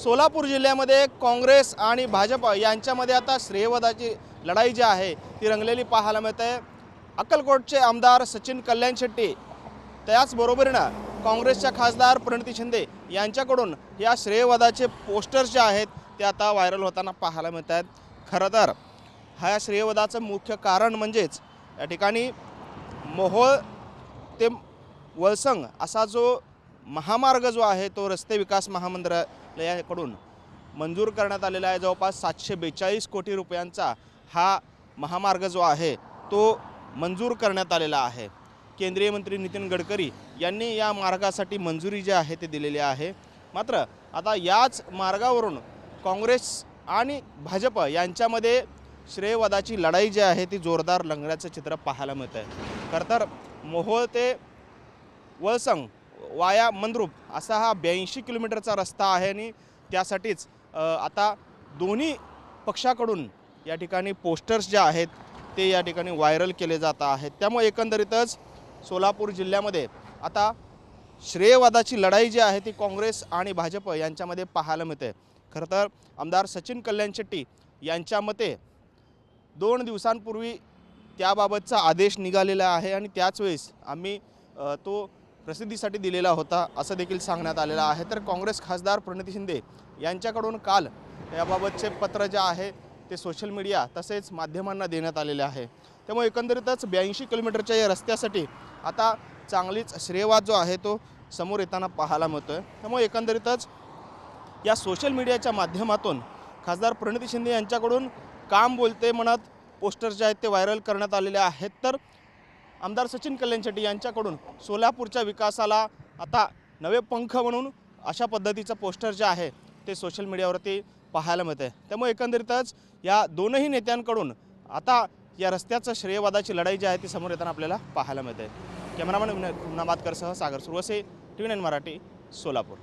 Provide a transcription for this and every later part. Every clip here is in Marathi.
सोलापूर जिल्ह्यामध्ये काँग्रेस आणि भाजप यांच्यामध्ये आता श्रेयवादाची लढाई जी आहे ती रंगलेली पाहायला मिळते। अक्कलकोटचे आमदार सचिन कल्याण शेट्टी त्याचबरोबरीनं काँग्रेसच्या खासदार प्रणिती शिंदे यांच्याकडून या श्रेयवादाचे पोस्टर्स जे आहेत ते आता व्हायरल होताना पाहायला मिळत आहेत। खरं तर ह्या श्रेयवादाचं मुख्य कारण म्हणजेच या ठिकाणी मोहोळ ते वळसंग असा जो महामार्ग जो आहे तो रस्ते विकास महामंडळाकडून मंजूर करण्यात आलेला आहे। जवळपास 742 कोटी रुपयांचा हा महामार्ग जो आहे तो मंजूर करण्यात आलेला आहे। केंद्रीय मंत्री नितीन गडकरी यांनी या मार्गासाठी मंजुरी जी आहे ते दिलेली आहे। मात्र आता याच मार्गावरून काँग्रेस आणि भाजप यांच्यामध्ये श्रेयवादाची लढाई जी आहे ती जोरदार रंगण्याचं चित्र पाहायला मिळतं आहे। खरं तर मोहोळ ते वळसंग वाया मंद्रुप असा हा 82 किलोमीटरचा रस्ता आहे आणि त्यासाठीच आता दोन्ही पक्षाकडून या ठिकाणी पोस्टर्स जे आहेत ते या ठिकाणी व्हायरल केले जात आहेत। त्यामुळे एकंदरीतच सोलापूर जिल्ह्यामध्ये आता श्रेयवादाची लढाई जी आहे ती काँग्रेस आणि भाजप यांच्यामध्ये पाहायला मिळते। खरं तर आमदार सचिन कल्याण शेट्टी यांच्या मते 2 दिवसांपूर्वी त्याबाबतचा आदेश निघालेला आहे आणि त्याच वेळेस आम्ही तो प्रसिद्धीसाठी दिलेला होता असं देखील सांगण्यात आलेलं आहे। तर काँग्रेस खासदार प्रणिती शिंदे यांच्याकडून काल याबाबतचे पत्र जे आहे ते सोशल मीडिया तसेच माध्यमांना देण्यात आलेले आहे। त्यामुळे एकंदरीतच 82 किलोमीटरच्या या रस्त्यासाठी आता चांगलीच श्रेयवाद जो आहे तो समोर येताना पाहायला मिळतो आहे। त्यामुळे एकंदरीतच या सोशल मीडियाच्या माध्यमातून खासदार प्रणिती शिंदे यांच्याकडून काम बोलते म्हणत पोस्टर्स जे आहेत ते व्हायरल करण्यात आलेले आहेत। तर आमदार सचिन कल्याण शेट्टी यांच्याकडून सोलापूरच्या विकासाला आता नवे पंख म्हणून अशा पद्धतीचं पोस्टर जे आहे ते सोशल मीडियावरती पाहायला मिळते। त्यामुळे एकंदरीतच या दोनही नेत्यांकडून आता या रस्त्याचं श्रेयवादाची लढाई जी आहे ती समोर येताना आपल्याला पाहायला मिळते। कॅमेरामॅन नाबादकरसह सागर सुरवसे, TV9 मराठी, सोलापूर।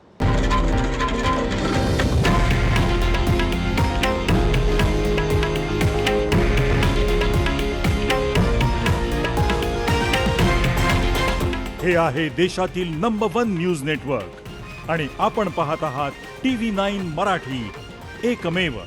हे आहे देशातील नंबर 1 न्यूज नेटवर्क आणि आपण पाहत आहात TV9 मराठी, एकमेव।